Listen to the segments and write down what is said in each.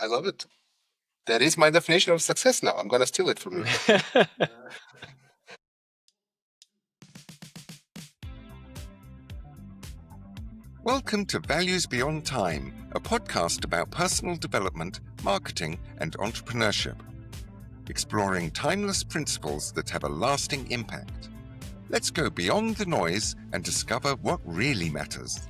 I love it. That is my definition of success now. I'm going to steal it from you. Welcome to Values Beyond Time, a podcast about personal development, marketing, and entrepreneurship, exploring timeless principles that have a lasting impact. Let's go beyond the noise and discover what really matters.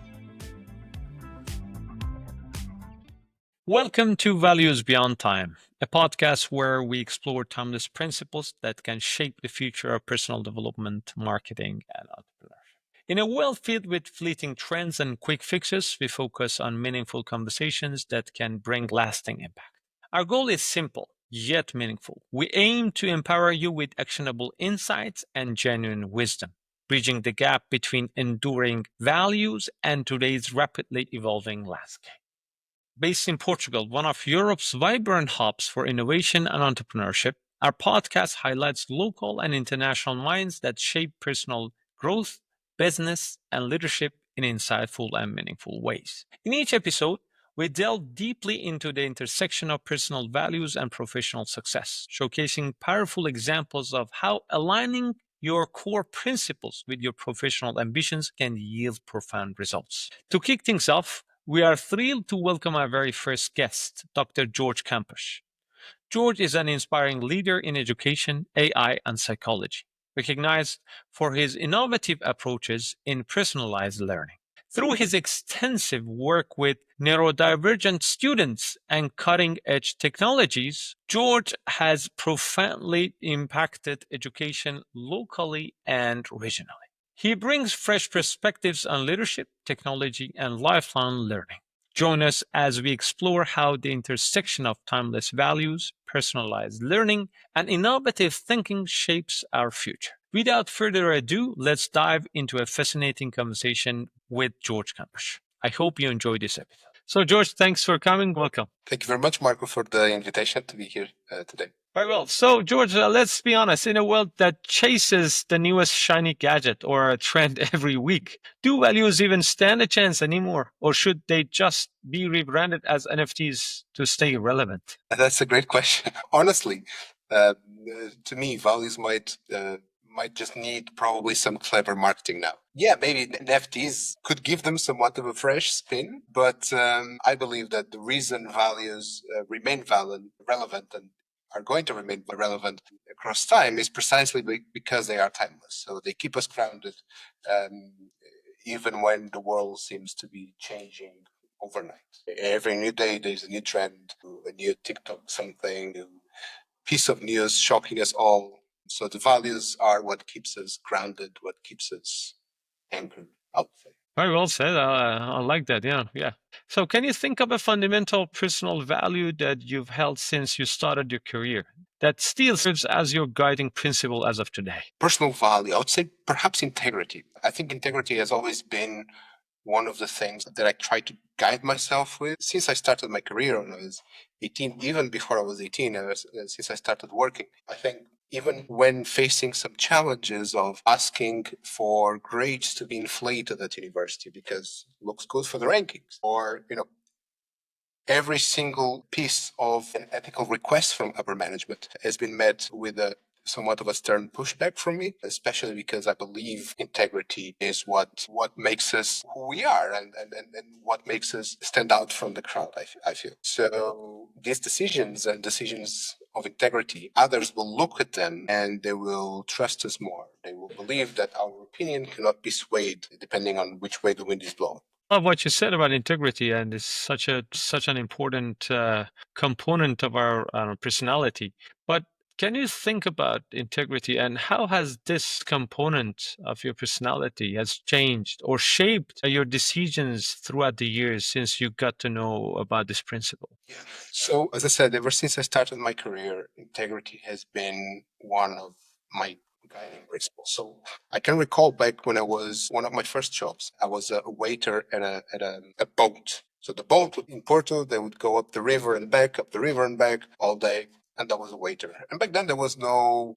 Welcome to Values Beyond Time, a podcast where we explore timeless principles that can shape the future of personal development, marketing, and entrepreneurship. In a world filled with fleeting trends and quick fixes, we focus on meaningful conversations that can bring lasting impact. Our goal is simple, yet meaningful. We aim to empower you with actionable insights and genuine wisdom, bridging the gap between enduring values and today's rapidly evolving landscape. Based in Portugal, one of Europe's vibrant hubs for innovation and entrepreneurship, our podcast highlights local and international minds that shape personal growth, business, and leadership in insightful and meaningful ways. In each episode, we delve deeply into the intersection of personal values and professional success, showcasing powerful examples of how aligning your core principles with your professional ambitions can yield profound results. To kick things off, we are thrilled to welcome our very first guest, Dr. Jorge Campos. Jorge is an inspiring leader in education, AI, and psychology, recognized for his innovative approaches in personalized learning. Through his extensive work with neurodivergent students and cutting-edge technologies, Jorge has profoundly impacted education locally and regionally. He brings fresh perspectives on leadership, technology, and lifelong learning. Join us as we explore how the intersection of timeless values, personalized learning, and innovative thinking shapes our future. Without further ado, let's dive into a fascinating conversation with Jorge Campos. I hope you enjoyed this episode. So, Jorge, thanks for coming. Welcome. Thank you very much, Marco, for the invitation to be here today. Very well. So, Jorge, let's be honest. In a world that chases the newest shiny gadget or a trend every week, do values even stand a chance anymore? Or should they just be rebranded as NFTs to stay relevant? That's a great question. Honestly, to me, values might just need probably some clever marketing now. Yeah, maybe NFTs could give them somewhat of a fresh spin, but I believe that the reason values remain relevant and are going to remain relevant across time is precisely because they are timeless. So they keep us grounded, even when the world seems to be changing overnight. Every new day, there's a new trend, a new TikTok something, a piece of news shocking us all. So the values are what keeps us grounded, what keeps us anchored, I would say. Very well said. I like that. Yeah. So, can you think of a fundamental personal value that you've held since you started your career that still serves as your guiding principle as of today? Personal value, I would say perhaps integrity. I think integrity has always been one of the things that I try to guide myself with since I started my career when I was 18, even before I was 18, since I started working. I think even when facing some challenges of asking for grades to be inflated at university because it looks good for the rankings, or every single piece of an ethical request from upper management has been met with a somewhat of a stern pushback from me, especially because I believe integrity is what makes us who we are and what makes us stand out from the crowd, I feel. So these decisions and decisions of integrity, others will look at them and they will trust us more. They will believe that our opinion cannot be swayed depending on which way the wind is blowing. I love what you said about integrity, and it's such an important component of our personality. But can you think about integrity and how has this component of your personality has changed or shaped your decisions throughout the years since you got to know about this principle? Yeah. So, as I said, ever since I started my career, integrity has been one of my guiding principles. So, I can recall back when I was one of my first jobs, I was a waiter at a boat. So, the boat in Porto, they would go up the river and back, up the river and back all day. and I was a waiter. And back then there was no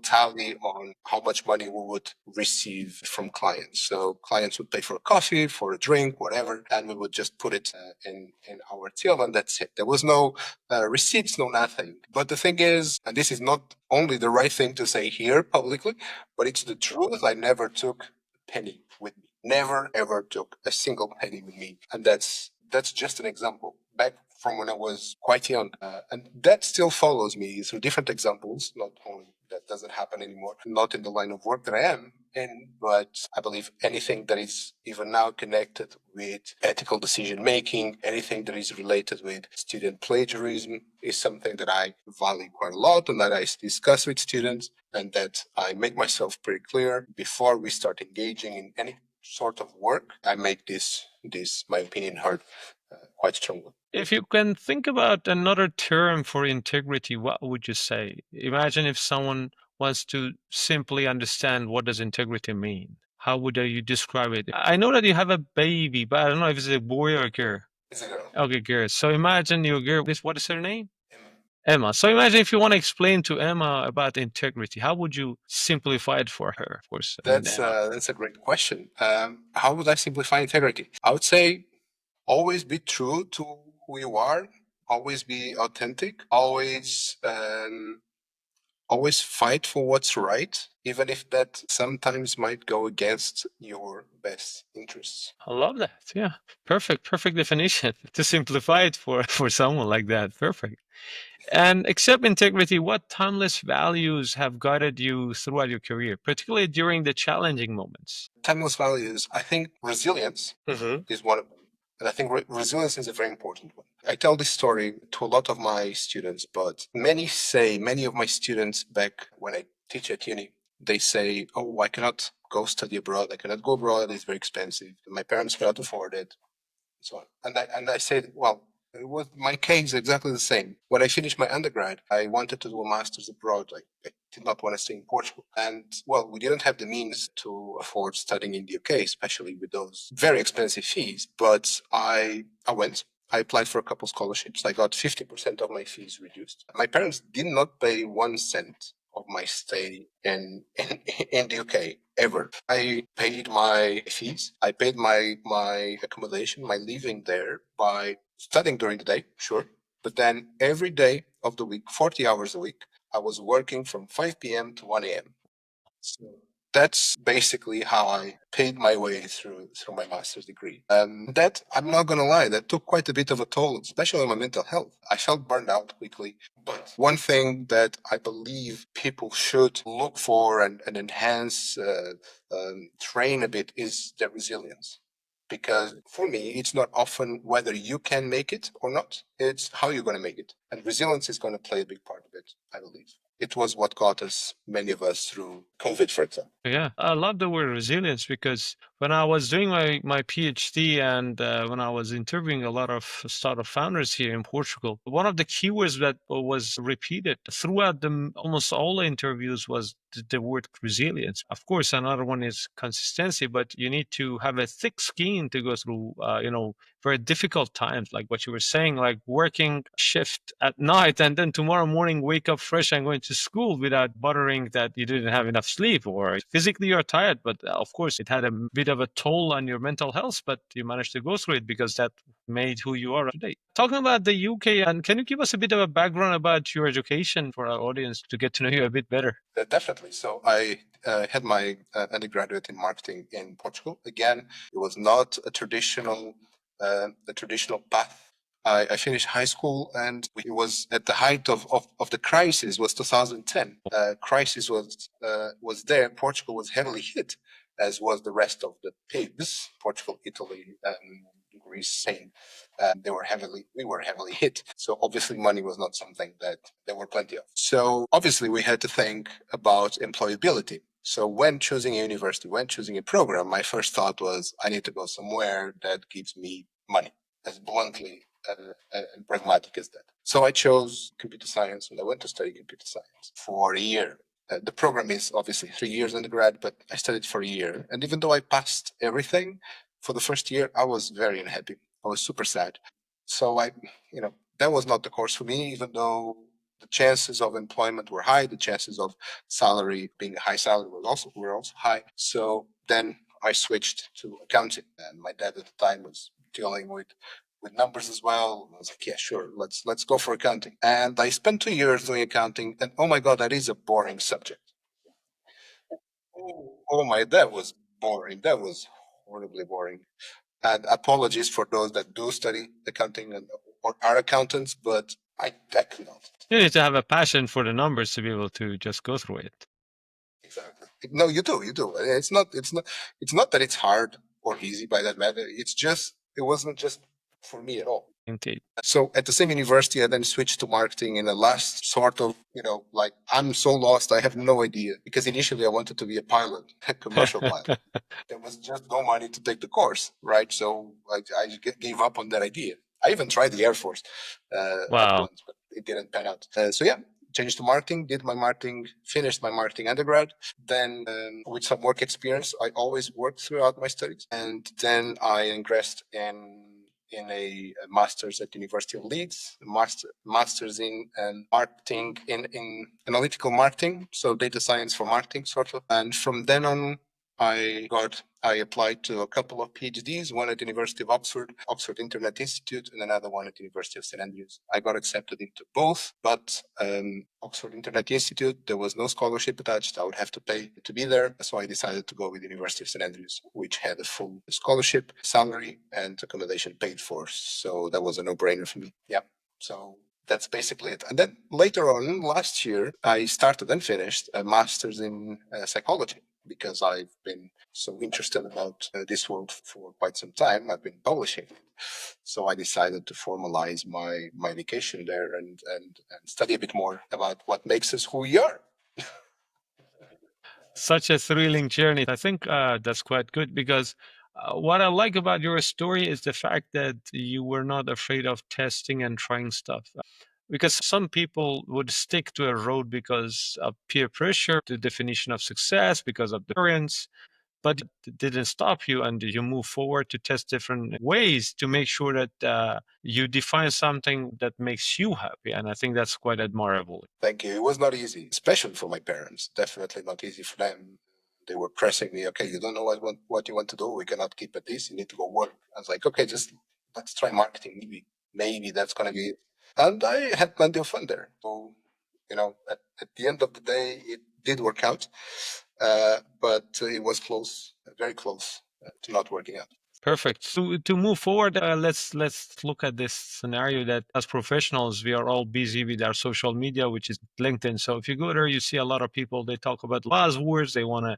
tally on how much money we would receive from clients. So clients would pay for a coffee, for a drink, whatever, and we would just put it in our till, and that's it. There was no receipts, no nothing. But the thing is, and this is not only the right thing to say here publicly, but it's the truth. I never took a penny with me. Never ever took a single penny with me, and that's just an example. Back from when I was quite young, and that still follows me through different examples. Not only that doesn't happen anymore, not in the line of work that I am in, but I believe anything that is even now connected with ethical decision making, anything that is related with student plagiarism, is something that I value quite a lot and that I discuss with students, and that I make myself pretty clear before we start engaging in any sort of work. I make this my opinion heard quite strongly. If you can think about another term for integrity, what would you say? Imagine if someone wants to simply understand what does integrity mean. How would you describe it? I know that you have a baby, but I don't know if it's a boy or a girl. It's a girl. Okay, girl. So imagine your girl. What is her name? Emma. Emma. So imagine if you want to explain to Emma about integrity, how would you simplify it for her? Of course, I mean, Emma. That's a great question. How would I simplify integrity? I would say always be true to who you are. Always be authentic. Always fight for what's right, even if that sometimes might go against your best interests. I love that. Yeah. Perfect definition to simplify it for someone like that. Perfect. And except integrity, what timeless values have guided you throughout your career, particularly during the challenging moments? Timeless values, I think resilience is one of them. And I think resilience is a very important one. I tell this story to a lot of my students, but many of my students back when I teach at uni, they say, oh, I cannot go study abroad. I cannot go abroad. It's very expensive. My parents cannot afford it. So on. And I said, well, it was my case exactly the same. When I finished my undergrad, I wanted to do a master's abroad. I did not want to stay in Portugal. And well, we didn't have the means to afford studying in the UK, especially with those very expensive fees. But I went. I applied for a couple scholarships. I got 50% of my fees reduced. My parents did not pay 1 cent of my stay in the UK ever. I paid my fees. I paid my accommodation, my living there by studying during the day, sure. But then every day of the week, 40 hours a week, I was working from 5 p.m. to 1 a.m. So that's basically how I paid my way through my master's degree. That, I'm not gonna lie, that took quite a bit of a toll, especially on my mental health. I felt burned out quickly. But one thing that I believe people should look for and enhance, train a bit is their resilience. Because for me, it's not often whether you can make it or not, it's how you're going to make it. And resilience is going to play a big part of it, I believe. It was what got us, many of us, through COVID, for example. Yeah, I love the word resilience because when I was doing my PhD and when I was interviewing a lot of startup founders here in Portugal, one of the keywords that was repeated throughout almost all the interviews was the word resilience. Of course, another one is consistency, but you need to have a thick skin to go through, very difficult times, like what you were saying, like working shift at night and then tomorrow morning wake up fresh and going to school without bothering that you didn't have enough sleep or physically you're tired. But of course, it had a bit of a toll on your mental health, but you managed to go through it because that made who you are today. Talking about the UK, and can you give us a bit of a background about your education for our audience to get to know you a bit better? Definitely. So I had my undergraduate in marketing in Portugal. Again, it was not the traditional path. I finished high school, and it was at the height of the crisis. Was 2010. Crisis was there. Portugal was heavily hit, as was the rest of the pigs. Portugal, Italy, Greece, Spain. We were heavily hit. So obviously money was not something that there were plenty of. So obviously we had to think about employability. So when choosing a university, when choosing a program, my first thought was I need to go somewhere that gives me money, as bluntly and pragmatic as that. So I chose computer science and I went to study computer science for a year. The program is obviously 3 years undergrad, but I studied for a year. And even though I passed everything, for the first year, I was very unhappy. I was super sad. So that was not the course for me, even though The chances of employment were high. The chances of salary being a high salary were also high. So then I switched to accounting, and my dad at the time was dealing with numbers as well. I was like, yeah, sure, let's go for accounting. And I spent 2 years doing accounting, and oh my god, that is a boring subject. Oh my, that was boring. That was horribly boring. And apologies for those that do study accounting or are accountants, but I cannot. You need to have a passion for the numbers to be able to just go through it. Exactly. No, you do. It's not that it's hard or easy by that matter. It's just, it wasn't just for me at all. Indeed. So at the same university, I then switched to marketing in the last sort of, like I'm so lost, I have no idea. Because initially I wanted to be a pilot, a commercial pilot. There was just no money to take the course, right? So I gave up on that idea. I even tried the Air Force at Wow. once, but it didn't pan out. So yeah, changed to marketing, did my marketing, finished my marketing undergrad. Then with some work experience, I always worked throughout my studies. And then I ingressed in a master's at the University of Leeds, master's in marketing, in analytical marketing, so data science for marketing, sort of. And from then on, I applied to a couple of PhDs, one at the University of Oxford Internet Institute, and another one at the University of St Andrews. I got accepted into both, but Oxford Internet Institute, there was no scholarship attached. I would have to pay to be there. So I decided to go with the University of St Andrews, which had a full scholarship, salary, and accommodation paid for. So that was a no-brainer for me. Yeah. So that's basically it. And then later on, last year, I started and finished a master's in psychology, because I've been so interested about this world for quite some time. I've been publishing it. So I decided to formalize my education there and study a bit more about what makes us who we are. Such a thrilling journey. I think that's quite good because what I like about your story is the fact that you were not afraid of testing and trying stuff. Because some people would stick to a road because of peer pressure, the definition of success, because of the parents, but it didn't stop you and you move forward to test different ways to make sure that you define something that makes you happy. And I think that's quite admirable. Thank you. It was not easy, especially for my parents. Definitely not easy for them. They were pressing me. Okay, you don't know what you want to do. We cannot keep at this. You need to go work. I was like, okay, just let's try marketing. Maybe that's gonna be it. And I had plenty of fun there. So at the end of the day, it did work out, but it was close, very close to not working out. Perfect. So to move forward, let's look at this scenario that as professionals, we are all busy with our social media, which is LinkedIn. So if you go there, you see a lot of people, they talk about buzzwords, they want to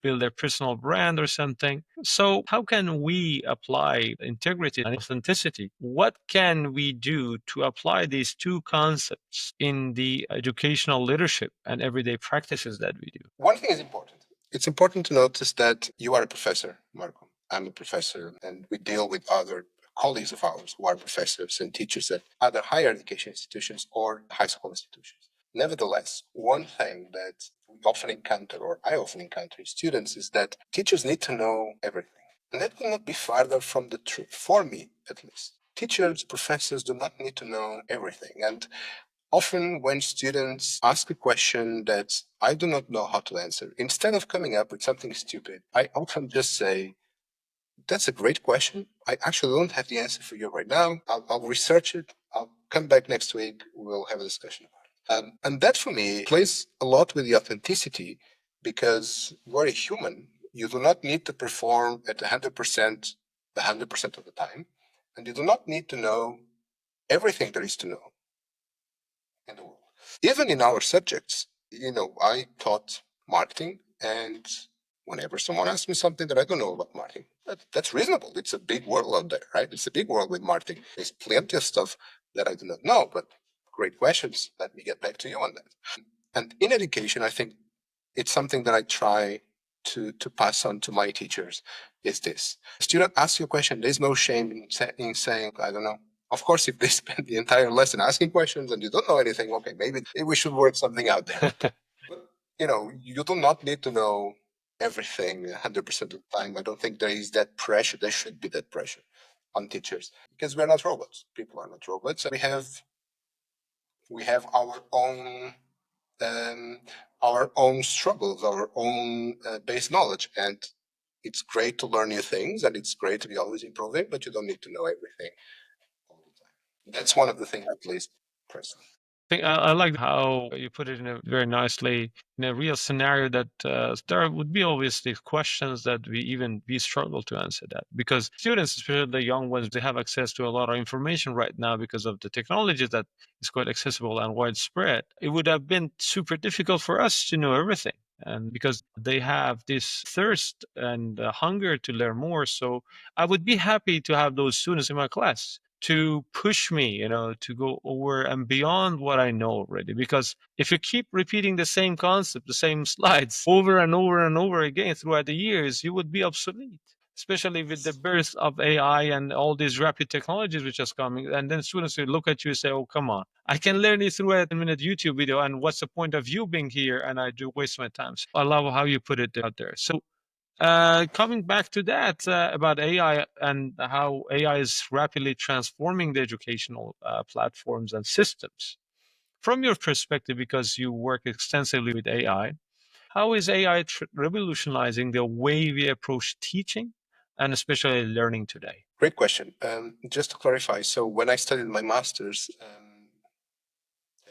build their personal brand or something. So how can we apply integrity and authenticity? What can we do to apply these two concepts in the educational leadership and everyday practices that we do? One thing is important. It's important to notice that you are a professor, Marco. I'm a professor, and we deal with other colleagues of ours who are professors and teachers at either higher education institutions or high school institutions. Nevertheless, one thing that we often encounter, or I often encounter in students, is that teachers need to know everything. And that cannot be farther from the truth, for me at least. Teachers, professors do not need to know everything. And often, when students ask a question that I do not know how to answer, instead of coming up with something stupid, I often just say, that's a great question. I actually don't have the answer for you right now. I'll research it. I'll come back next week. We'll have a discussion about it. And that for me plays a lot with the authenticity, because you're a human. You do not need to perform at 100%, 100% of the time. And you do not need to know everything there is to know in the world. Even in our subjects, I taught marketing, and whenever someone asks me something that I don't know about marketing, that's reasonable. It's a big world out there, right? It's a big world with marketing. There's plenty of stuff that I do not know, but great questions. Let me get back to you on that. And in education, I think it's something that I try to pass on to my teachers is this. A student asks you a question, there's no shame in saying, I don't know. Of course, if they spend the entire lesson asking questions and you don't know anything, okay, maybe we should work something out there. But, you do not need to know everything 100% of the time. I don't think there is that pressure. There should be that pressure on teachers, because we're not robots. People are not robots. We have We have our own struggles, our own base knowledge, and it's great to learn new things, and it's great to be always improving, but you don't need to know everything all the time. That's one of the things, at least, personally. I like how you put it in a very nicely in a real scenario that there would be always these questions that we struggle to answer that because students, especially the young ones, they have access to a lot of information right now because of the technology that is quite accessible and widespread. It would have been super difficult for us to know everything. And because they have this thirst and hunger to learn more. So I would be happy to have those students in my class to push me, to go over and beyond what I know already. Because if you keep repeating the same concept, the same slides over and over and over again throughout the years, you would be obsolete. Especially with the birth of AI and all these rapid technologies which is coming, and then students will look at you and say, "Oh, come on! I can learn it through a 10-minute YouTube video, and what's the point of you being here?" And I do waste my time. So I love how you put it out there. So coming back to that about AI and how AI is rapidly transforming the educational platforms and systems. From your perspective, because you work extensively with AI, how is AI revolutionizing the way we approach teaching and especially learning today? Great question. Just to clarify, so when I studied my master's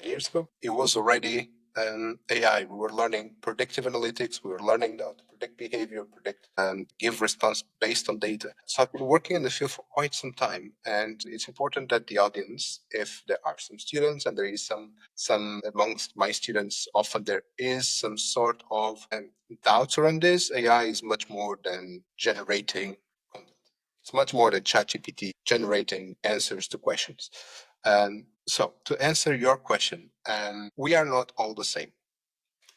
10 years ago, it was already AI. We were learning predictive analytics. We were learning how to predict behavior, predict and give response based on data. So I've been working in the field for quite some time, and it's important that the audience, if there are some students, and there is some amongst my students, often there is some sort of doubts around this. AI is much more than generating content. It's much more than ChatGPT generating answers to questions. So to answer your question, we are not all the same.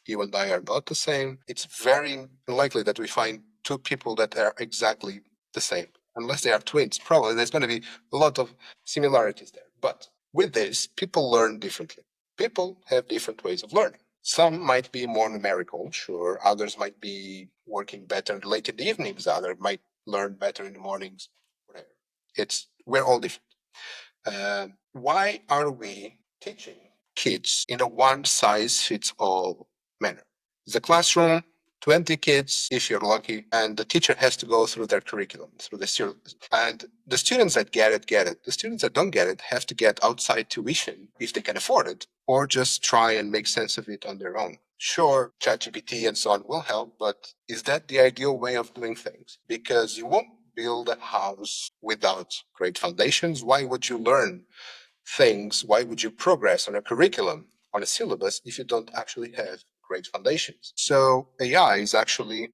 You and I are not the same. It's very unlikely that we find two people that are exactly the same, unless they are twins. Probably there's going to be a lot of similarities there. But with this, people learn differently. People have different ways of learning. Some might be more numerical, sure. Others might be working better late in the evenings. Others might learn better in the mornings. Whatever. We're all different. Why are we teaching kids in a one size fits all manner? The classroom, 20 kids, if you're lucky, and the teacher has to go through their curriculum, through the syllabus. And the students that get it, get it. The students that don't get it have to get outside tuition if they can afford it, or just try and make sense of it on their own. Sure, ChatGPT and so on will help, but is that the ideal way of doing things? Because you won't build a house without great foundations. Why would you learn things? Why would you progress on a curriculum, on a syllabus, if you don't actually have great foundations? So AI is actually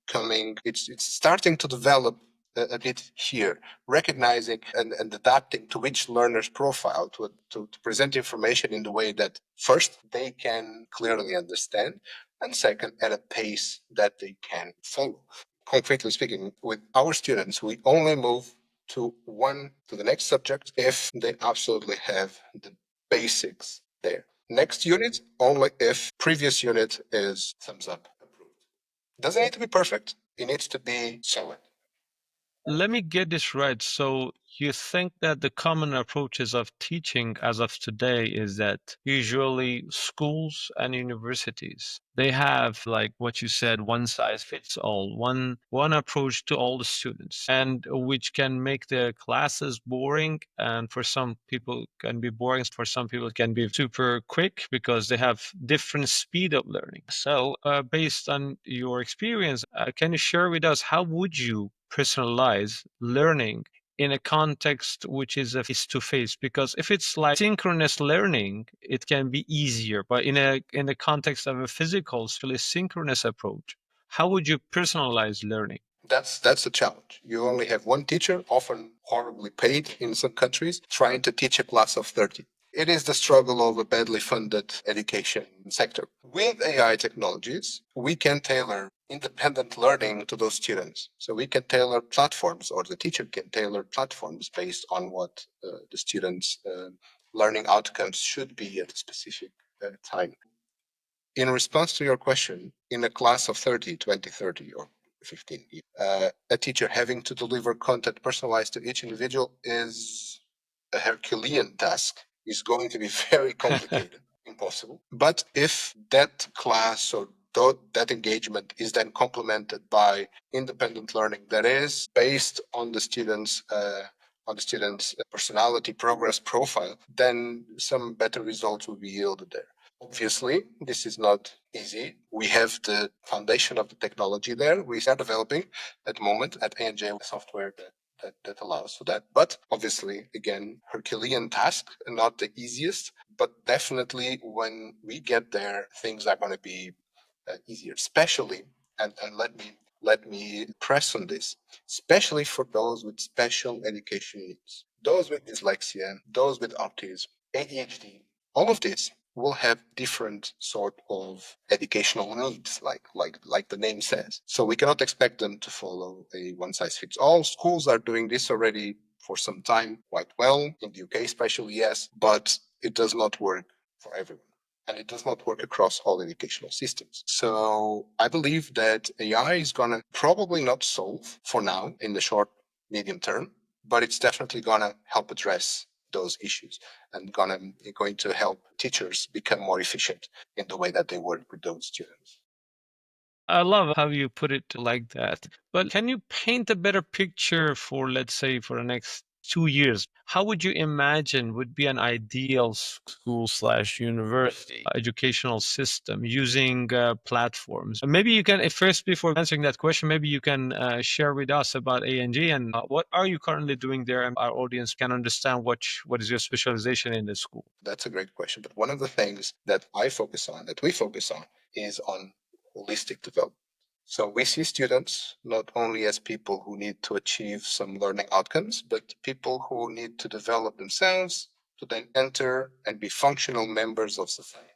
it's starting to develop a bit here, recognizing and adapting to each learner's profile to present information in the way that first they can clearly understand, and second, at a pace that they can follow. Concretely speaking, with our students, we only move to the next subject if they absolutely have the basics there. Next unit, only if previous unit is thumbs up approved. Doesn't need to be perfect. It needs to be solid. Let me get this right. So you think that the common approaches of teaching as of today is that usually schools and universities, they have like what you said, one size fits all, one approach to all the students, and which can make the classes boring. And for some people can be boring. For some people it can be super quick because they have different speed of learning. So based on your experience, can you share with us how would you personalize learning in a context which is a face to face? Because if it's like synchronous learning, it can be easier, but in the context of a physical still a synchronous approach, how would you personalize learning? That's a challenge. You only have one teacher, often horribly paid in some countries, trying to teach a class of 30. It is the struggle of a badly funded education sector. With AI technologies, we can tailor independent learning to those students. So we can tailor platforms, or the teacher can tailor platforms based on what the students' learning outcomes should be at a specific time. In response to your question, in a class of 30, 20, 30, or 15, a teacher having to deliver content personalized to each individual is a Herculean task. Is going to be very complicated. impossible. But if that class or that engagement is then complemented by independent learning that is based on the student's personality progress profile, then some better results will be yielded there. Obviously, this is not easy. We have the foundation of the technology there. We are developing at the moment at A&J software that allows for that. But obviously, again, Herculean task, not the easiest, but definitely when we get there, things are going to be easier, especially, and let me press on this, especially for those with special education needs, those with dyslexia, those with autism, ADHD, all of this will have different sort of educational needs, like the name says. So we cannot expect them to follow a one size fits all. Schools are doing this already for some time quite well, in the UK especially, yes, but it does not work for everyone. And it does not work across all educational systems. So I believe that AI is going to probably not solve for now in the short, medium term, but it's definitely going to help address those issues and going to help teachers become more efficient in the way that they work with those students. I love how you put it like that. But can you paint a better picture for, let's say, for the next 2 years? How would you imagine would be an ideal school slash university educational system using platforms? Maybe you can, first, before answering that question, maybe you can share with us about A&G and what are you currently doing there, and our audience can understand what is your specialization in the school. That's a great question. But one of the things that we focus on, is on holistic development. So we see students not only as people who need to achieve some learning outcomes, but people who need to develop themselves to then enter and be functional members of society.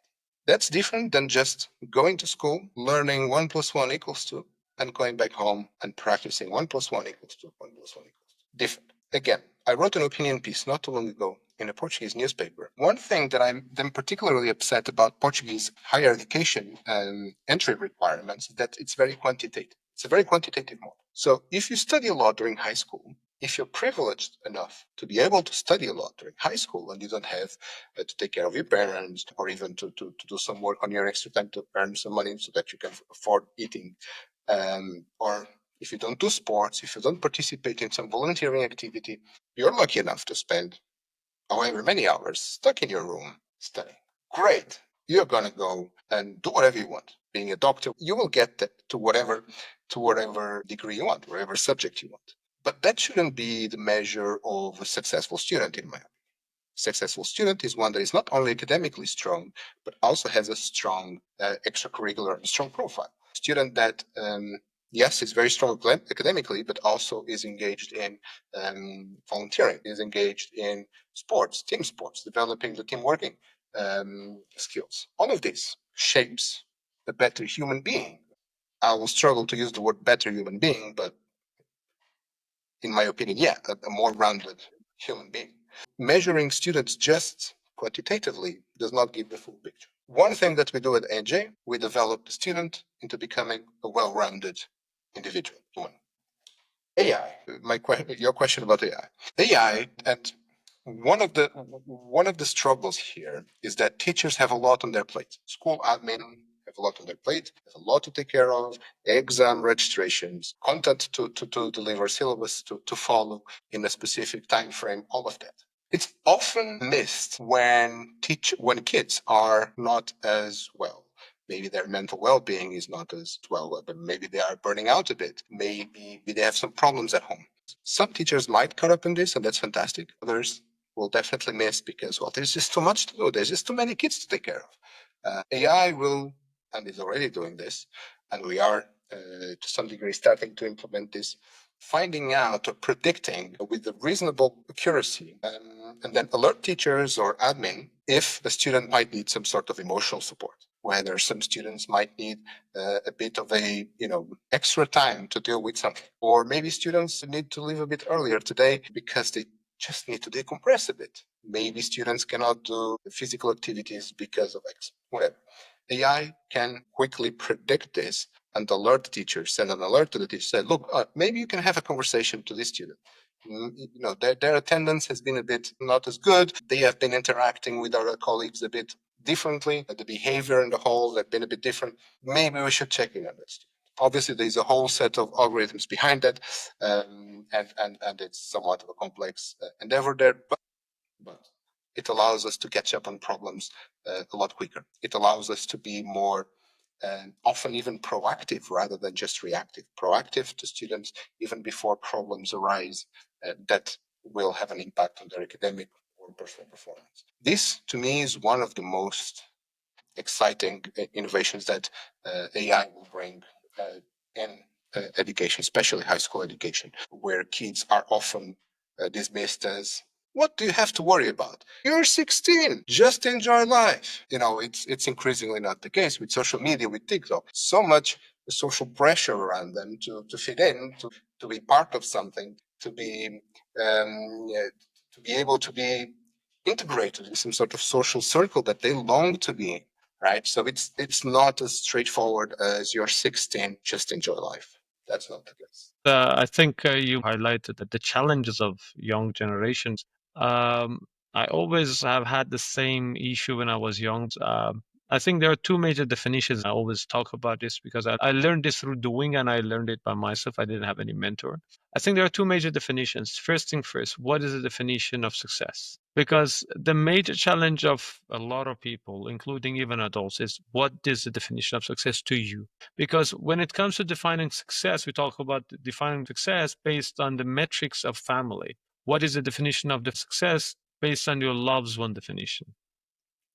That's different than just going to school, learning 1 + 1 = 2, and going back home and practicing 1 + 1 = 2, 1 + 1 = 2. Different. Again, I wrote an opinion piece not too long ago in a Portuguese newspaper. One thing that I'm then particularly upset about Portuguese higher education entry requirements is that it's very quantitative. It's a very quantitative model. So if you study a lot during high school, if you're privileged enough to be able to study a lot during high school and you don't have to take care of your parents or even to do some work on your extra time to earn some money so that you can afford eating, or if you don't do sports, if you don't participate in some volunteering activity, you're lucky enough to spend however many hours stuck in your room studying. Great. You're going to go and do whatever you want. Being a doctor, you will get that to whatever degree you want, whatever subject you want. But that shouldn't be the measure of a successful student, in my opinion. Successful student is one that is not only academically strong, but also has a strong extracurricular, strong profile. Student that, yes, is very strong academically, but also is engaged in volunteering, is engaged in sports, team sports, developing the team working skills. All of this shapes a better human being. I will struggle to use the word better human being, but in my opinion, yeah, a more rounded human being. Measuring students just quantitatively does not give the full picture. One thing that we do at AJ, we develop the student into becoming a well-rounded individual. AI. Your question about AI. AI, and one of the struggles here is that teachers have a lot on their plate. School admin have a lot on their plate, have a lot to take care of, exam registrations, content to deliver, syllabus to follow in a specific time frame, all of that. It's often missed when kids are not as well. Maybe their mental well-being is not as well, but maybe they are burning out a bit. Maybe they have some problems at home. Some teachers might cut up in this, and that's fantastic. Others will definitely miss because, well, there's just too much to do. There's just too many kids to take care of. AI will, and is already doing this, and we are to some degree starting to implement this, finding out or predicting with a reasonable accuracy, and then alert teachers or admin if a student might need some sort of emotional support. Whether some students might need a bit of extra time to deal with something, or maybe students need to leave a bit earlier today because they just need to decompress a bit. Maybe students cannot do physical activities because of X, whatever. AI can quickly predict this and alert the teacher, send an alert to the teacher, say, look, maybe you can have a conversation to this student. Their attendance has been a bit not as good. They have been interacting with other colleagues a bit differently. The behavior in the whole have been a bit different. Maybe we should check in on this. Obviously, there's a whole set of algorithms behind that, and it's somewhat of a complex endeavor there. But it allows us to catch up on problems a lot quicker. It allows us to be more often even proactive rather than just reactive. Proactive to students even before problems arise that will have an impact on their academic or personal performance. This, to me, is one of the most exciting innovations that AI will bring in education, especially high school education, where kids are often dismissed as, what do you have to worry about? You're 16. Just enjoy life. It's increasingly not the case with social media, with TikTok. So much social pressure around them to fit in, to be part of something, to be able to be integrated in some sort of social circle that they long to be in, right? So it's not as straightforward as you're 16, just enjoy life. That's not the case. I think you highlighted that the challenges of young generations. Um, I always have had the same issue when I was young. I think there are two major definitions. I always talk about this because I learned this through doing and I learned it by myself. I didn't have any mentor. I think there are two major definitions. First thing first, what is the definition of success? Because the major challenge of a lot of people, including even adults, is what is the definition of success to you? Because when it comes to defining success, we talk about defining success based on the metrics of family. What is the definition of the success based on your loved one definition?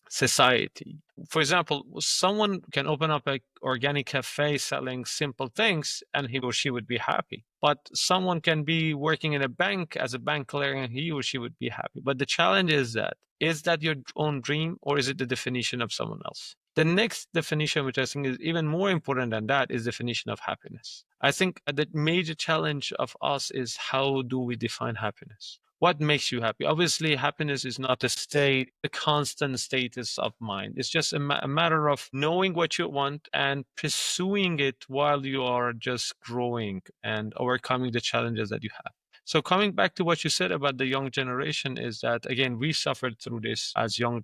Society. For example, someone can open up an organic cafe selling simple things and he or she would be happy. But someone can be working in a bank as a bank clerk and he or she would be happy. But the challenge is that your own dream or is it the definition of someone else? The next definition, which I think is even more important than that, is definition of happiness. I think the major challenge of us is how do we define happiness? What makes you happy? Obviously, happiness is not a state, a constant status of mind. It's just a matter of knowing what you want and pursuing it while you are just growing and overcoming the challenges that you have. So coming back to what you said about the young generation is that, again, we suffered through this as young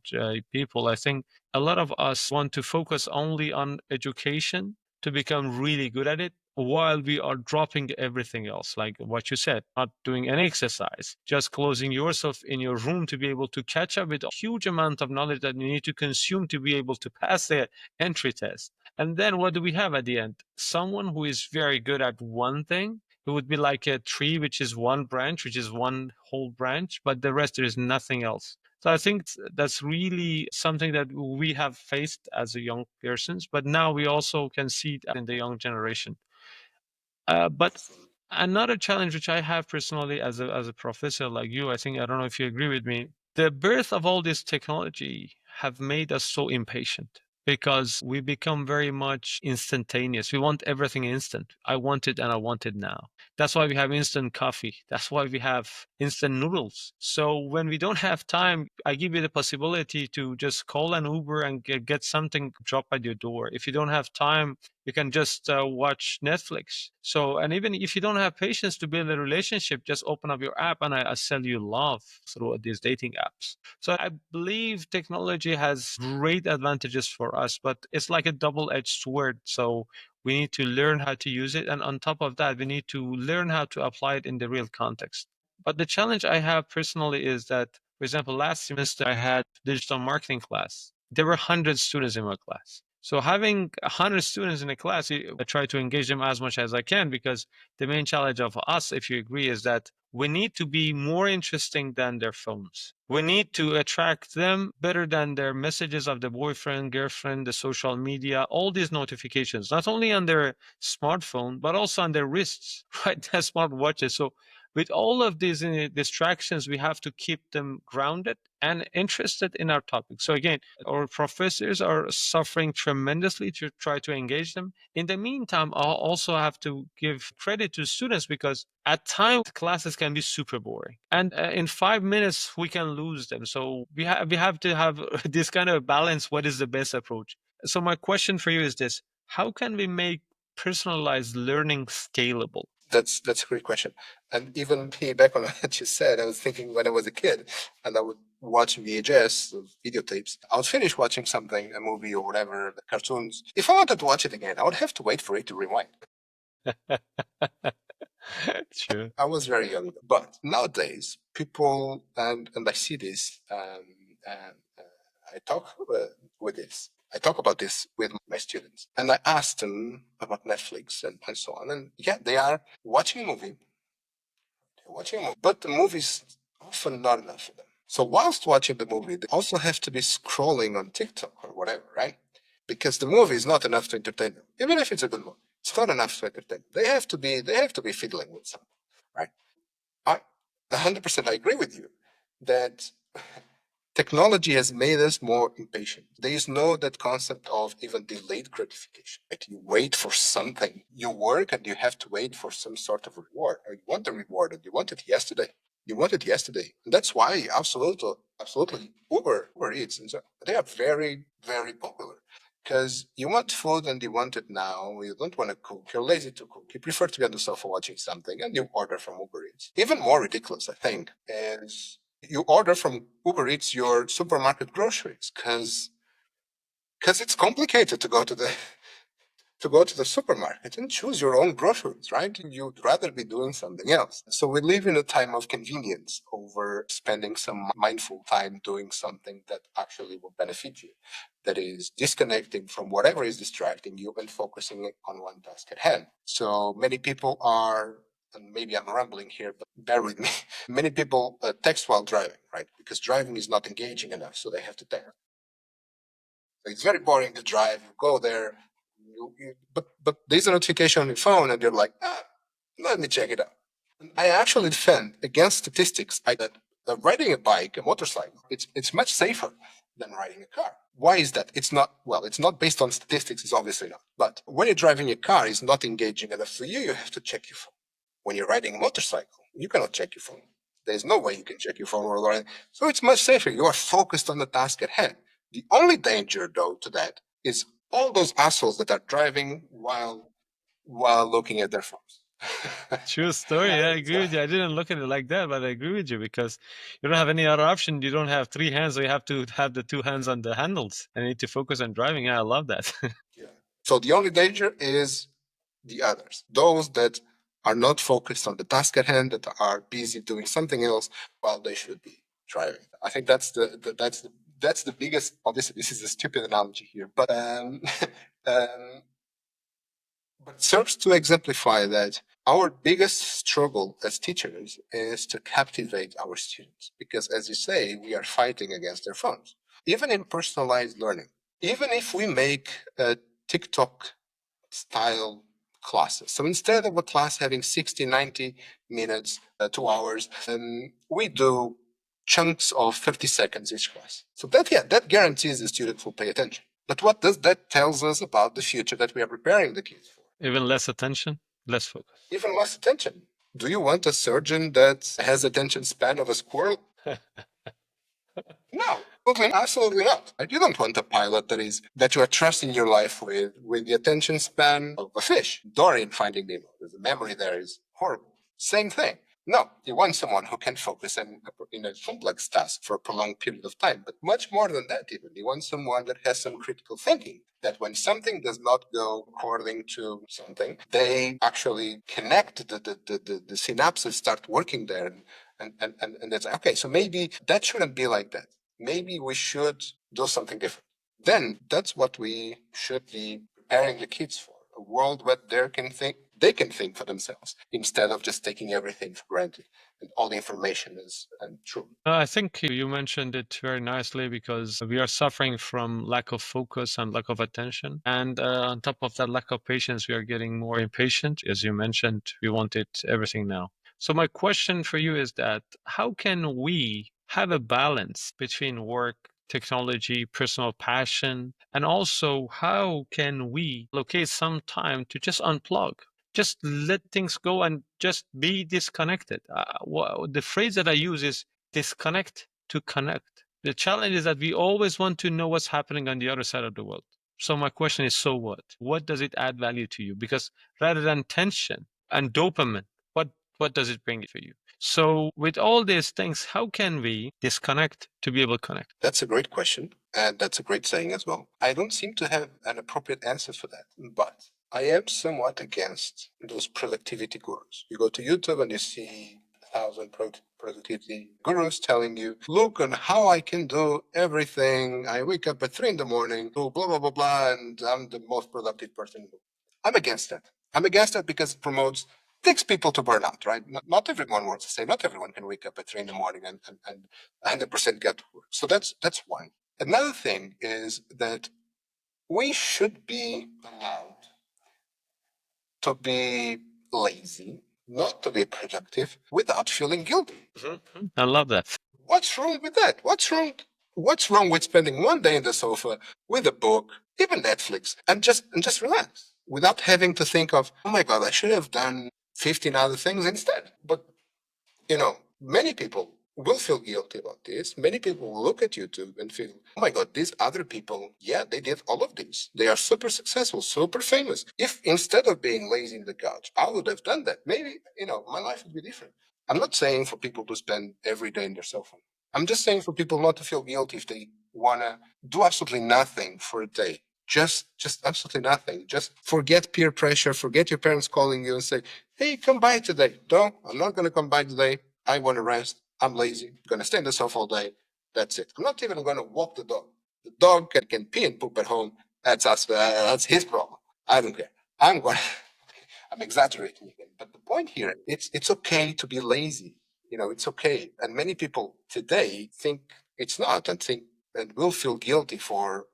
people. I think a lot of us want to focus only on education to become really good at it while we are dropping everything else, like what you said, not doing any exercise, just closing yourself in your room to be able to catch up with a huge amount of knowledge that you need to consume to be able to pass the entry test. And then what do we have at the end? Someone who is very good at one thing. It would be like a tree, which is one branch, which is one whole branch, but the rest there is nothing else. So I think that's really something that we have faced as a young persons, but now we also can see it in the young generation. But another challenge which I have personally as a professor like you, I think I don't know if you agree with me, the birth of all this technology have made us so impatient because we become very much instantaneous. We want everything instant. I want it and I want it now. That's why we have instant coffee. That's why we have instant noodles. So when we don't have time, I give you the possibility to just call an Uber and get something dropped at your door. If you don't have time, you can just watch Netflix. So, and even if you don't have patience to build a relationship, just open up your app and I sell you love through these dating apps. So I believe technology has great advantages for us, but it's like a double-edged sword. So we need to learn how to use it. And on top of that, we need to learn how to apply it in the real context. But the challenge I have personally is that, for example, last semester I had digital marketing class. There were 100 students in my class. So having 100 students in a class, I try to engage them as much as I can because the main challenge of us, if you agree, is that we need to be more interesting than their phones. We need to attract them better than their messages of the boyfriend, girlfriend, the social media, all these notifications, not only on their smartphone, but also on their wrists, right? Their smartwatches. So with all of these distractions, we have to keep them grounded and interested in our topic. So again, our professors are suffering tremendously to try to engage them. In the meantime, I'll also have to give credit to students because at times classes can be super boring, and in 5 minutes we can lose them. So we have to have this kind of balance. What is the best approach? So my question for you is this: how can we make personalized learning scalable? That's a great question. And even back on what you said, I was thinking when I was a kid and I would watch VHS, videotapes. I would finish watching something, a movie or whatever, the cartoons. If I wanted to watch it again, I would have to wait for it to rewind. True. I was very young, but nowadays people and I see this. And I talk with this. I talk about this with my students, and I ask them about Netflix and so on. And yeah, they are watching a movie, but the movie's often not enough for them. So whilst watching the movie, they also have to be scrolling on TikTok or whatever, right? Because the movie is not enough to entertain them, even if it's a good movie. It's not enough to entertain them. They have to be fiddling with something, right? I 100% I agree with you that technology has made us more impatient. There is no that concept of even delayed gratification. Right? You wait for something. You work and you have to wait for some sort of reward. Or you want the reward and you want it yesterday. You want it yesterday. And that's why absolutely Uber Eats and so they are very, very popular. Because you want food and you want it now. You don't want to cook. You're lazy to cook. You prefer to be on the sofa watching something and you order from Uber Eats. Even more ridiculous, I think, is you order from Uber Eats your supermarket groceries because it's complicated to go to the supermarket and choose your own groceries, right? You'd rather be doing something else. So we live in a time of convenience over spending some mindful time doing something that actually will benefit you, that is disconnecting from whatever is distracting you and focusing on one task at hand. So many people are, and maybe I'm rambling here, but bear with me. Many people text while driving, right? Because driving is not engaging enough, so they have to text. So it's very boring to drive. You go there, but there's a notification on your phone, and you're like, let me check it out. I actually defend against statistics that riding a bike, a motorcycle, it's much safer than riding a car. Why is that? It's not based on statistics. It's obviously not. But when you're driving a car, it's not engaging enough for you. You have to check your phone. When you're riding a motorcycle, you cannot check your phone. There's no way you can check your phone while riding. So it's much safer. You are focused on the task at hand. The only danger, though, to that is all those assholes that are driving while looking at their phones. True story. Yeah, I agree with you. I didn't look at it like that, but I agree with you because you don't have any other option. You don't have three hands, so you have to have the two hands on the handles and you need to focus on driving. Yeah, I love that. Yeah. So the only danger is the others, those that are not focused on the task at hand, that are busy doing something else while they should be driving. I think that's the biggest. Obviously, this is a stupid analogy here, but um, but serves to exemplify that our biggest struggle as teachers is to captivate our students because, as you say, we are fighting against their phones. Even in personalized learning, even if we make a TikTok style classes. So instead of a class having 60, 90 minutes, 2 hours, we do chunks of 50 seconds each class. So that guarantees the student will pay attention. But what does that tells us about the future that we are preparing the kids for? Even less attention, less focus. Even less attention. Do you want a surgeon that has attention span of a squirrel? No, absolutely not. You don't want a pilot that you are trusting your life with the attention span of a fish. Dory in Finding Nemo, the memory there is horrible. Same thing. No, you want someone who can focus in a complex task for a prolonged period of time, but much more than that even. You want someone that has some critical thinking, that when something does not go according to something, they actually connect the synapses start working there and it's okay, so maybe that shouldn't be like that. Maybe we should do something different. Then that's what we should be preparing the kids for. A world where they can think for themselves instead of just taking everything for granted and all the information is true. I think you mentioned it very nicely because we are suffering from lack of focus and lack of attention. And on top of that lack of patience, we are getting more impatient. As you mentioned, we wanted everything now. So my question for you is that how can we have a balance between work, technology, personal passion, and also how can we locate some time to just unplug? Just let things go and just be disconnected. The phrase that I use is disconnect to connect. The challenge is that we always want to know what's happening on the other side of the world. So my question is, so what? What does it add value to you? Because rather than tension, And dopamine, what does it bring for you? So with all these things, how can we disconnect to be able to connect? That's a great question. And that's a great saying as well. I don't seem to have an appropriate answer for that, but I am somewhat against those productivity gurus. You go to YouTube and you see 1,000 productivity gurus telling you, look on how I can do everything. I wake up at 3 in the morning, do blah, blah, blah, blah, and I'm the most productive person in the world. I'm against that. I'm against that because it promotes takes people to burnout, right? Not everyone works the same. Not everyone can wake up at 3 in the morning and 100% get to work. So that's one. Another thing is that we should be allowed to be lazy, not to be productive, without feeling guilty. Mm-hmm. I love that. What's wrong with that? What's wrong? What's wrong with spending one day in the sofa with a book, even Netflix, and just relax without having to think of, oh my God, I should have done 15 other things instead. But many people will feel guilty about this. Many people will look at YouTube and feel, oh my God, these other people, yeah, they did all of this. They are super successful, super famous. If instead of being lazy in the couch, I would have done that, maybe, my life would be different. I'm not saying for people to spend every day in their cell phone. I'm just saying for people not to feel guilty if they want to do absolutely nothing for a day. Just absolutely nothing. Just forget peer pressure, forget your parents calling you and say, hey, come by today. No, I'm not going to come by today. I want to rest. I'm lazy. I'm going to stay in the sofa all day. That's it. I'm not even going to walk the dog. The dog can pee and poop at home. That's his problem. I don't care. I'm going. I'm exaggerating again. But the point here, it's okay to be lazy. It's okay. And many people today think it's not and will feel guilty for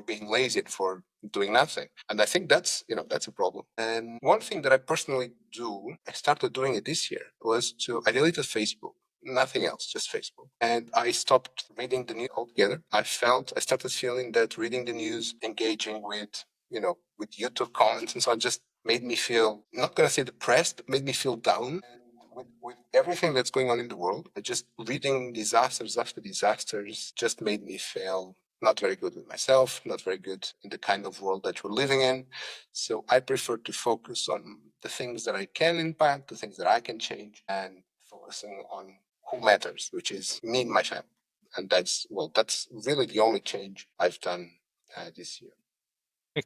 being lazy and for doing nothing. And I think that's a problem. And one thing that I personally do, I started doing it this year, I deleted Facebook. Nothing else, just Facebook. And I stopped reading the news altogether. I started feeling that reading the news, engaging with YouTube comments and so on just made me feel, not going to say depressed, but made me feel down. And with everything that's going on in the world, just reading disasters after disasters just made me feel not very good with myself, not very good in the kind of world that we're living in. So I prefer to focus on the things that I can impact, the things that I can change, and focusing on who matters, which is me and my family. And that's really the only change I've done this year.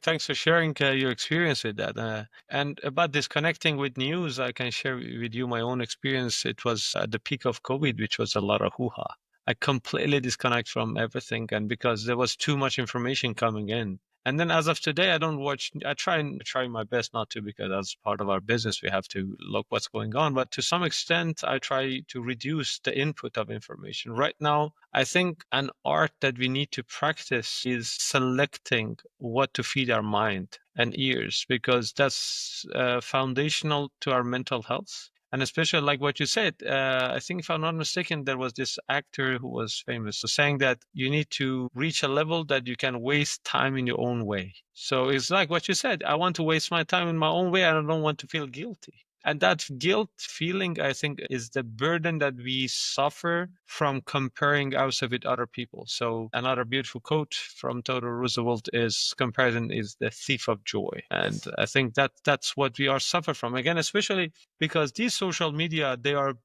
Thanks for sharing your experience with that. And about disconnecting with news, I can share with you my own experience. It was at the peak of COVID, which was a lot of hoo-ha. I completely disconnect from everything, and because there was too much information coming in. And then as of today, I don't watch. I try my best not to, because as part of our business, we have to look what's going on. But to some extent, I try to reduce the input of information. Right now, I think an art that we need to practice is selecting what to feed our mind and ears, because that's foundational to our mental health. And especially like what you said, I think if I'm not mistaken, there was this actor who was famous, so saying that you need to reach a level that you can waste time in your own way. So it's like what you said, I want to waste my time in my own way and I don't want to feel guilty. And that guilt feeling, I think, is the burden that we suffer from comparing ourselves with other people. So another beautiful quote from Theodore Roosevelt is, comparison is the thief of joy. And Yes. I think that's what we are suffer from. Again, especially because these social media, they are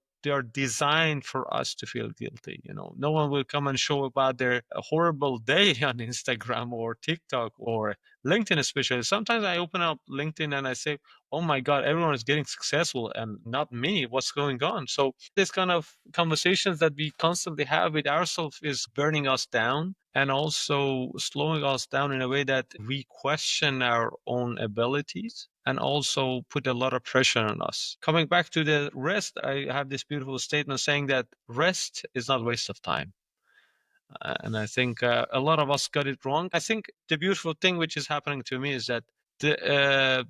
designed for us to feel guilty. No one will come and show about their horrible day on Instagram or TikTok or LinkedIn, especially. Sometimes I open up LinkedIn and I say, oh my God, everyone is getting successful and not me. What's going on? So this kind of conversations that we constantly have with ourselves is burning us down and also slowing us down in a way that we question our own abilities and also put a lot of pressure on us. Coming back to the rest, I have this beautiful statement saying that rest is not a waste of time. And I think a lot of us got it wrong. I think the beautiful thing which is happening to me is that the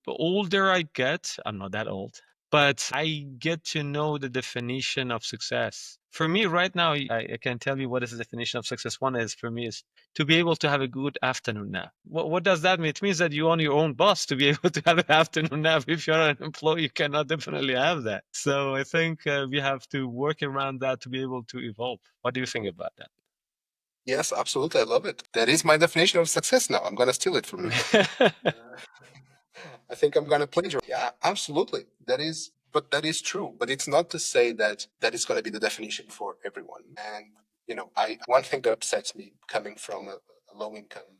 older I get, I'm not that old, but I get to know the definition of success. For me right now, I can tell you what is the definition of success. One is, for me, is to be able to have a good afternoon nap. What does that mean? It means that you own your own boss to be able to have an afternoon nap. If you're an employee, you cannot definitely have that. So I think we have to work around that to be able to evolve. What do you think about that? Yes, absolutely. I love it. That is my definition of success now. I'm going to steal it from you. I think I'm going to plagiarize. Yeah, absolutely. But that is true. But it's not to say that that is going to be the definition for everyone. And, one thing that upsets me coming from a low income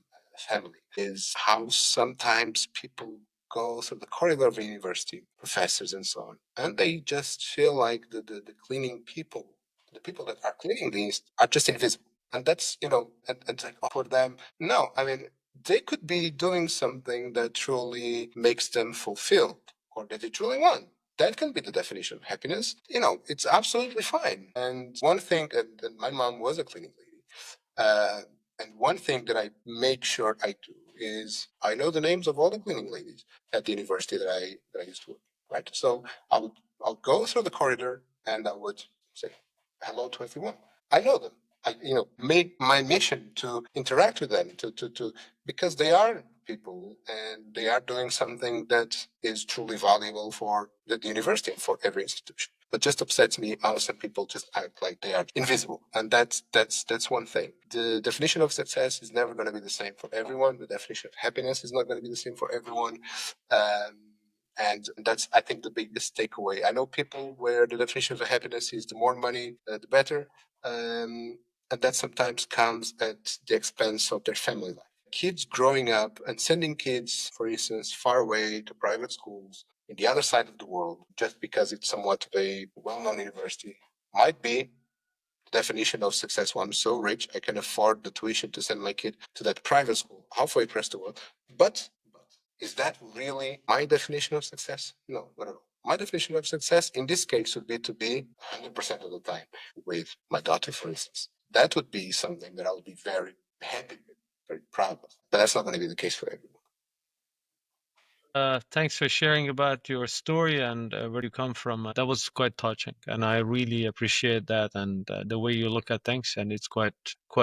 family is how sometimes people go through the corridor of a university, professors and so on, and they just feel like the cleaning people, the people that are cleaning these are just invisible. And that's, and like for them, no, I mean, they could be doing something that truly makes them fulfilled or that they truly want. That can be the definition of happiness. It's absolutely fine. And one thing, and my mom was a cleaning lady. Uh, and one thing that I make sure I do is I know the names of all the cleaning ladies at the university that I used to work. Right. So I'll go through the corridor and I would say hello to everyone. I know them. I make my mission to interact with them to because they are people and they are doing something that is truly valuable for the university and for every institution. But just upsets me how some people just act like they are invisible, and that's one thing. The definition of success is never going to be the same for everyone. The definition of happiness is not going to be the same for everyone. Um, and that's, I think, the biggest takeaway. I know people where the definition of happiness is the more money, the better. And that sometimes comes at the expense of their family life. Kids growing up and sending kids, for instance, far away to private schools in the other side of the world, just because it's somewhat of a well known university, might be the definition of success. Well, I'm so rich, I can afford the tuition to send my kid to that private school halfway across the world. But is that really my definition of success? No, not at all. My definition of success in this case would be to be 100% of the time with my daughter, for instance. That would be something that I would be very happy with, very proud of. But that's not going to be the case for everyone. Thanks for sharing about your story and where you come from. That was quite touching, and I really appreciate that and the way you look at things. And it's quite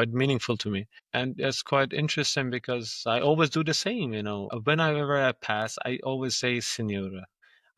meaningful to me, and it's quite interesting because I always do the same. Whenever I pass, I always say "Senora."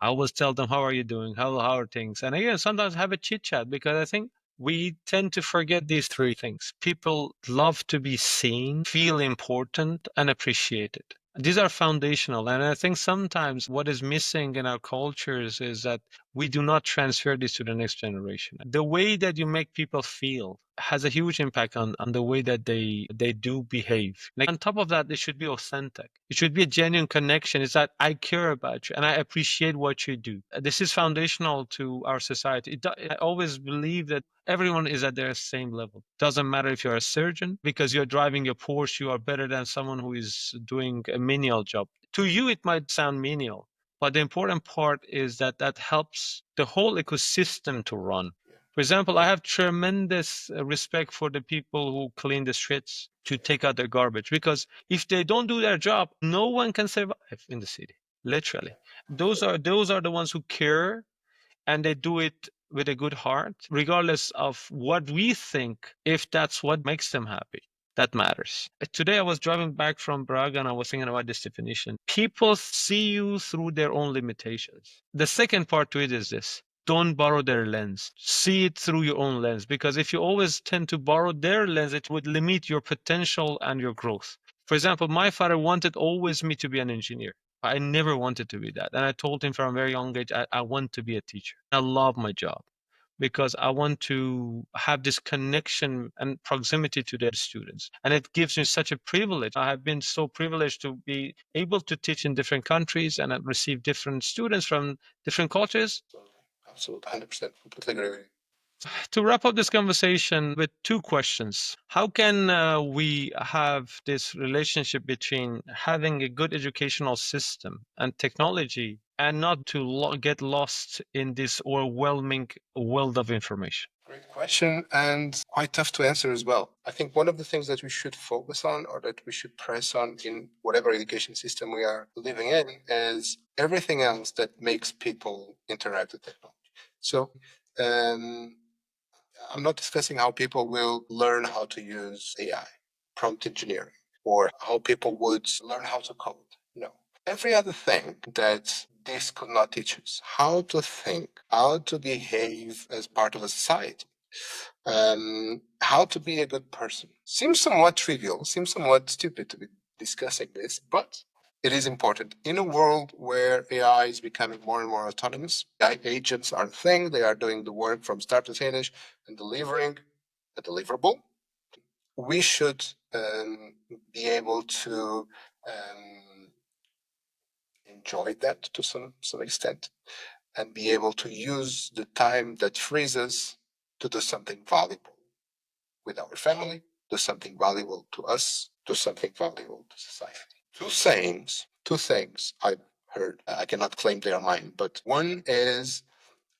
I always tell them, "How are you doing? How are things?" And again, sometimes have a chit chat because I think we tend to forget these three things. People love to be seen, feel important, and appreciated. These are foundational. And I think sometimes what is missing in our cultures is that we do not transfer this to the next generation. The way that you make people feel has a huge impact on the way that they do behave. Like on top of that, they should be authentic. It should be a genuine connection. It's that I care about you and I appreciate what you do. This is foundational to our society. I always believe that everyone is at their same level. Doesn't matter if you're a surgeon, because you're driving a Porsche, you are better than someone who is doing a menial job. To you, it might sound menial, but the important part is that that helps the whole ecosystem to run. For example, I have tremendous respect for the people who clean the streets to take out their garbage, because if they don't do their job, no one can survive in the city. Literally, those are the ones who care, and they do it with a good heart, regardless of what we think, if that's what makes them happy. That matters. Today, I was driving back from Braga and I was thinking about this definition. People see you through their own limitations. The second part to it is this: don't borrow their lens. See it through your own lens, because if you always tend to borrow their lens, it would limit your potential and your growth. For example, my father wanted always me to be an engineer. I never wanted to be that. And I told him from a very young age, I want to be a teacher. I love my job because I want to have this connection and proximity to the students. And it gives me such a privilege. I have been so privileged to be able to teach in different countries and receive different students from different cultures. Absolutely, 100%. Completely agree with you. To wrap up this conversation with two questions. How can we have this relationship between having a good educational system and technology and not to get lost in this overwhelming world of information? Great question, and quite tough to answer as well. I think one of the things that we should focus on or that we should press on in whatever education system we are living in is everything else that makes people interact with technology. So, um, I'm not discussing how people will learn how to use AI, prompt engineering, or how people would learn how to code. No. Every other thing that this could not teach us: how to think, how to behave as part of a society, how to be a good person. Seems somewhat trivial, seems somewhat stupid to be discussing this, but It is important. In a world where AI is becoming more and more autonomous, AI agents are a thing. They are doing the work from start to finish and delivering a deliverable. We should be able to enjoy that to some extent and be able to use the time that frees us to do something valuable with our family, do something valuable to us, do something valuable to society. Two things I've heard. I cannot claim they are mine, but one is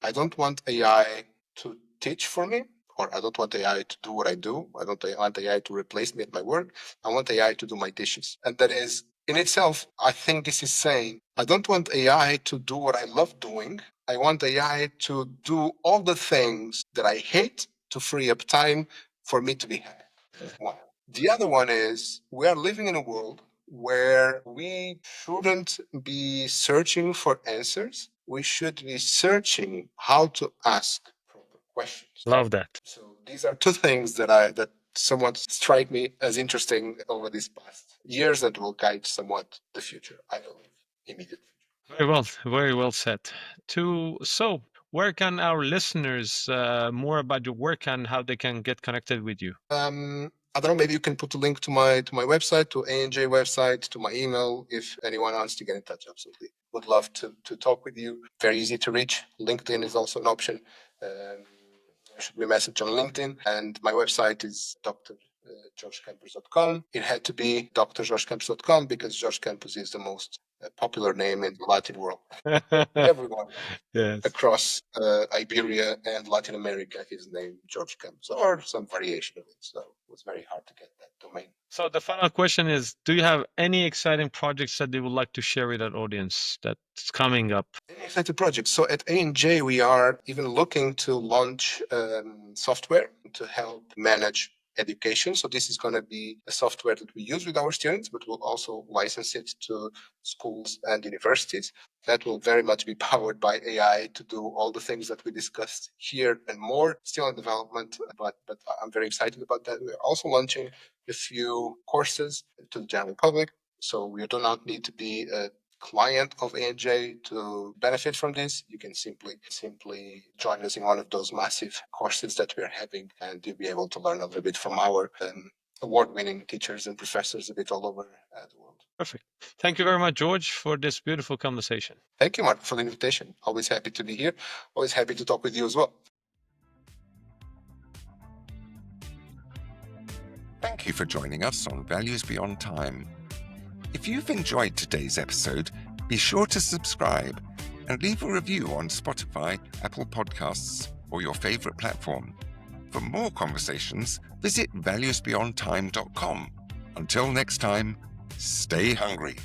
I don't want AI to teach for me, or I don't want AI to do what I do. I don't want AI to replace me at my work. I want AI to do my dishes. And that is, in itself, I think this is saying I don't want AI to do what I love doing. I want AI to do all the things that I hate to free up time for me to be happy. One. The other one is we are living in a world where we shouldn't be searching for answers. We should be searching how to ask proper questions. Love that. So these are two things that somewhat strike me as interesting over these past years that will guide somewhat the future, I believe, immediate future. Very well said. So, where can our listeners more about your work and how they can get connected with you? I don't know. Maybe you can put a link to my website, to ANJ website, to my email. If anyone wants to get in touch, absolutely would love to talk with you. Very easy to reach. LinkedIn is also an option. Shoot me a message on LinkedIn, and my website is drgeorgecampos.com. It had to be drgeorgecampos.com because Jorge Campos is the most popular name in the Latin world. Everyone Yes. across Iberia and Latin America is named George Campos or some variation of it. So it was very hard to get that domain. So the final question is, do you have any exciting projects that you would like to share with our audience that's coming up? Any exciting projects? So at A&J, we are even looking to launch software to help manage education. So this is going to be a software that we use with our students, but we'll also license it to schools and universities. That will very much be powered by AI to do all the things that we discussed here and more. Still in development, but I'm very excited about that. We're also launching a few courses to the general public. So we do not need to be a client of A&J to benefit from this. You can simply join us in one of those massive courses that we're having, and you'll be able to learn a little bit from our award-winning teachers and professors a bit all over the world. Perfect. Thank you very much, George, for this beautiful conversation. Thank you, Mark, for the invitation. Always happy to be here. Always happy to talk with you as well. Thank you for joining us on Values Beyond Time. If you've enjoyed today's episode, be sure to subscribe and leave a review on Spotify, Apple Podcasts, or your favorite platform. For more conversations, visit valuesbeyondtime.com. Until next time, stay hungry.